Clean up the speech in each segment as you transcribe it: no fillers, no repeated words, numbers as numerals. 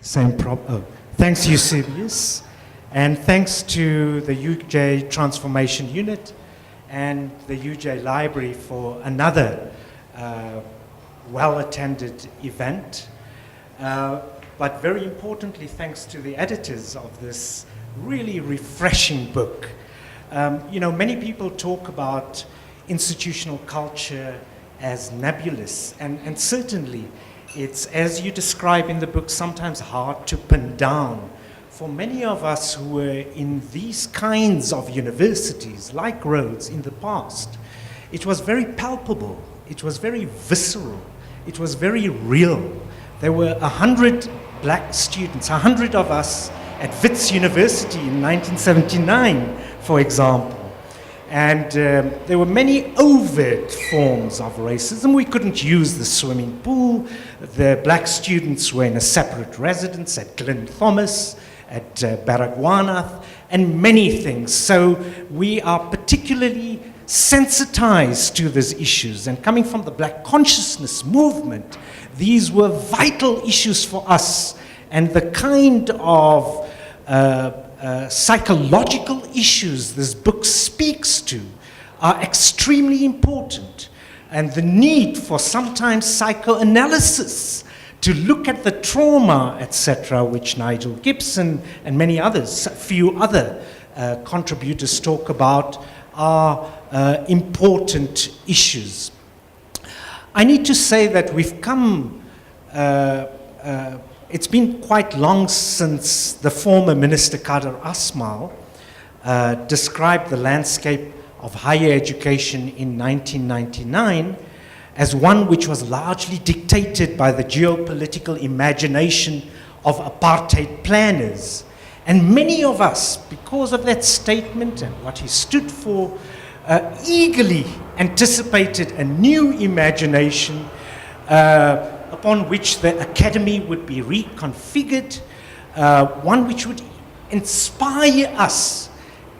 Same problem. Oh, thanks, Eusebius. And thanks to the UJ Transformation Unit and the UJ Library for another well-attended event. But very importantly, thanks to the editors of this really refreshing book. You know, many people talk about institutional culture as nebulous, and certainly it's, as you describe in the book, sometimes hard to pin down. For many of us who were in these kinds of universities, like Rhodes in the past, it was very palpable, it was very visceral, it was very real. There were 100 black students, 100 of us at Wits University in 1979, for example. And there were many overt forms of racism. We couldn't use the swimming pool. The black students were in a separate residence at Glyn Thomas, at Baragwanath, and many things. So we are particularly sensitized to these issues. And coming from the black consciousness movement, these were vital issues for us. And the kind of psychological issues this book speaks to are extremely important. And the need for sometimes psychoanalysis to look at the trauma, etc., which Nigel Gibson and many others, a few other contributors talk about, are important issues. I need to say that we've come it's been quite long since the former Minister Kader Asmal described the landscape of higher education in 1999 as one which was largely dictated by the geopolitical imagination of apartheid planners. And many of us, because of that statement and what he stood for, eagerly anticipated a new imagination upon which the academy would be reconfigured, one which would inspire us,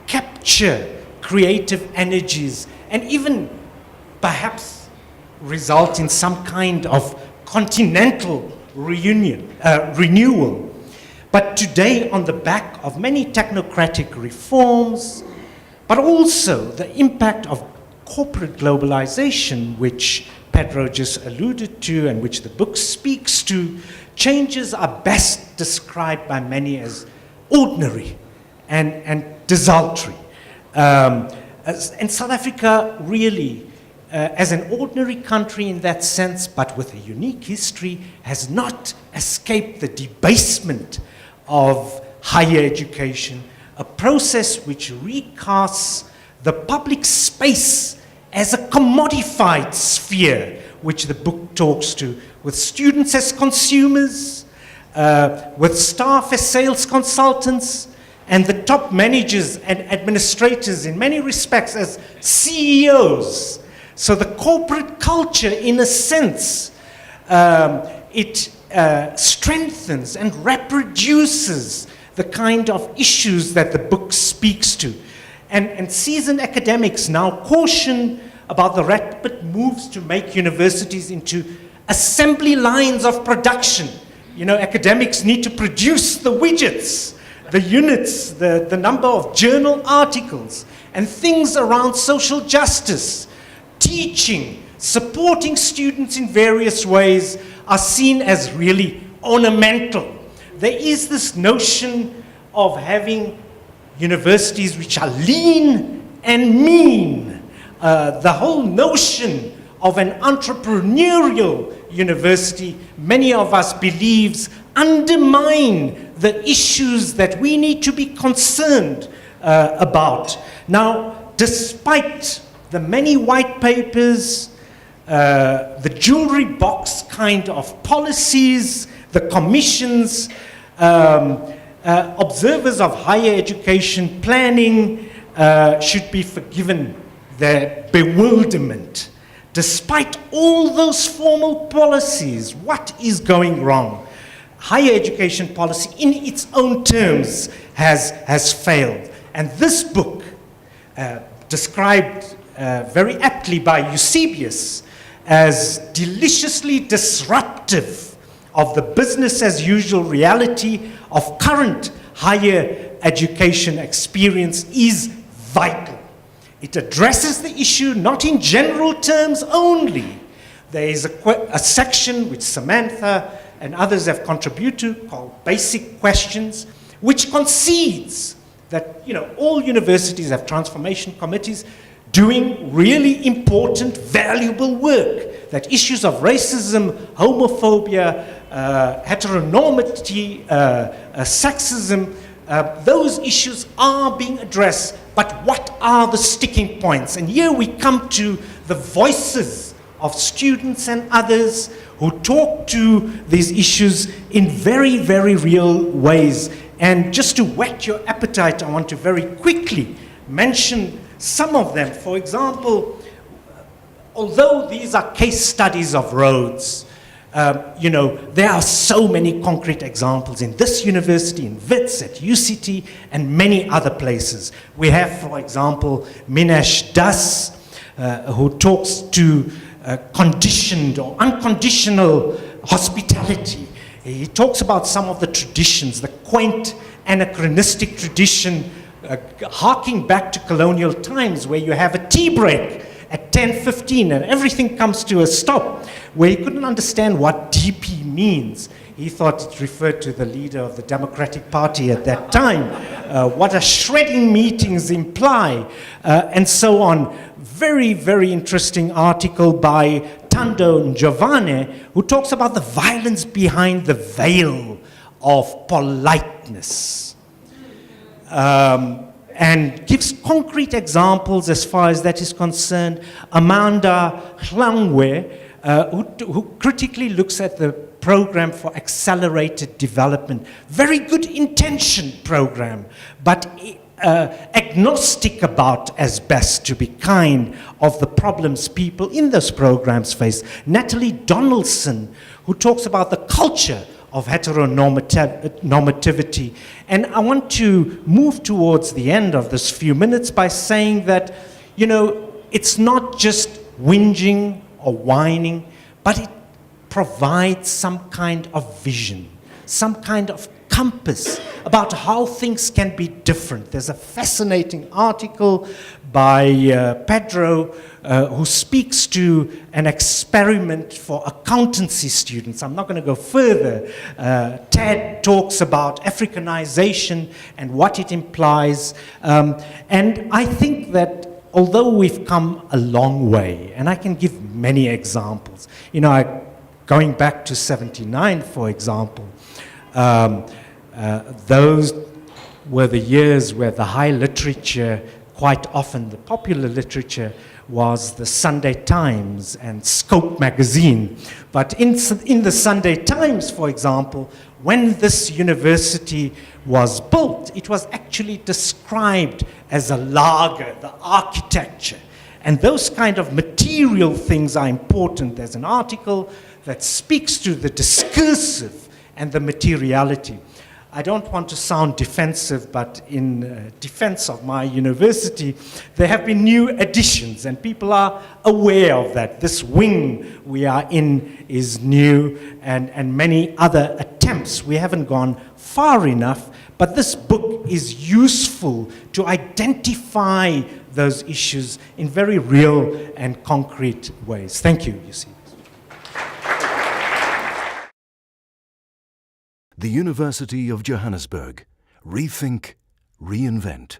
capture creative energies, and even perhaps result in some kind of continental renewal. But today, on the back of many technocratic reforms, but also the impact of corporate globalization, which Pedro just alluded to and which the book speaks to, changes are best described by many as ordinary and desultory. And South Africa really, as an ordinary country in that sense, but with a unique history, has not escaped the debasement of higher education, a process which recasts the public space as a commodified sphere, which the book talks to, with students as consumers, with staff as sales consultants, and the top managers and administrators in many respects as CEOs. So the corporate culture, in a sense, it strengthens and reproduces the kind of issues that the book speaks to. And seasoned academics now caution about the rapid moves to make universities into assembly lines of production. You know, academics need to produce the widgets, the units, the number of journal articles, and things around social justice, teaching, supporting students in various ways are seen as really ornamental. There is this notion of having universities which are lean and mean. The whole notion of an entrepreneurial university, many of us believes, undermine the issues that we need to be concerned about. Now, despite the many white papers, the jewelry box kind of policies, the commissions, observers of higher education planning should be forgiven their bewilderment. Despite all those formal policies, what is going wrong? Higher education policy, in its own terms, has failed. And this book, described very aptly by Eusebius as deliciously disruptive of the business as usual reality of current higher education experience is vital. It addresses the issue not in general terms only. There is a section which Samantha and others have contributed to called Basic Questions, which concedes that all universities have transformation committees doing really important, valuable work, that issues of racism, homophobia, heteronormity, sexism, those issues are being addressed, but what are the sticking points? And here we come to the voices of students and others who talk to these issues in very, very real ways. And just to whet your appetite, I want to very quickly mention some of them. For example, although these are case studies of roads, there are so many concrete examples in this university, in WITS, at UCT, and many other places. We have, for example, Minesh Das, who talks to conditioned or unconditional hospitality. He talks about some of the traditions, the quaint, anachronistic tradition, harking back to colonial times, where you have a tea break at 10:15 and everything comes to a stop, where he couldn't understand what DP means. He thought it referred to the leader of the Democratic Party at that time. What a shredding meetings imply, and so on. Very, very interesting article by Tando Njovane, who talks about the violence behind the veil of politeness. And gives concrete examples as far as that is concerned. Amanda Hlangwe, who critically looks at the program for accelerated development. Very good intentioned program, but agnostic about, as best to be kind, of the problems people in those programs face. Natalie Donaldson, who talks about the culture of heteronormativity. And I want to move towards the end of this few minutes by saying that, it's not just whinging or whining, but it provides some kind of vision, some kind of compass about how things can be different. There's a fascinating article by Pedro who speaks to an experiment for accountancy students. I'm not going to go further. Ted talks about Africanization and what it implies. And I think that although we've come a long way, and I can give many examples, going back to 79, for example, those were the years where the high literature, quite often the popular literature, was the Sunday Times and Scope magazine. But in the Sunday Times, for example, when this university was built, it was actually described as a lager, the architecture. And those kind of material things are important. There's an article that speaks to the discursive and the materiality. I don't want to sound defensive, but in defense of my university, there have been new additions, and people are aware of that. This wing we are in is new, and many other attempts. We haven't gone far enough, but this book is useful to identify those issues in very real and concrete ways. Thank you, you see. The University of Johannesburg. Rethink, reinvent.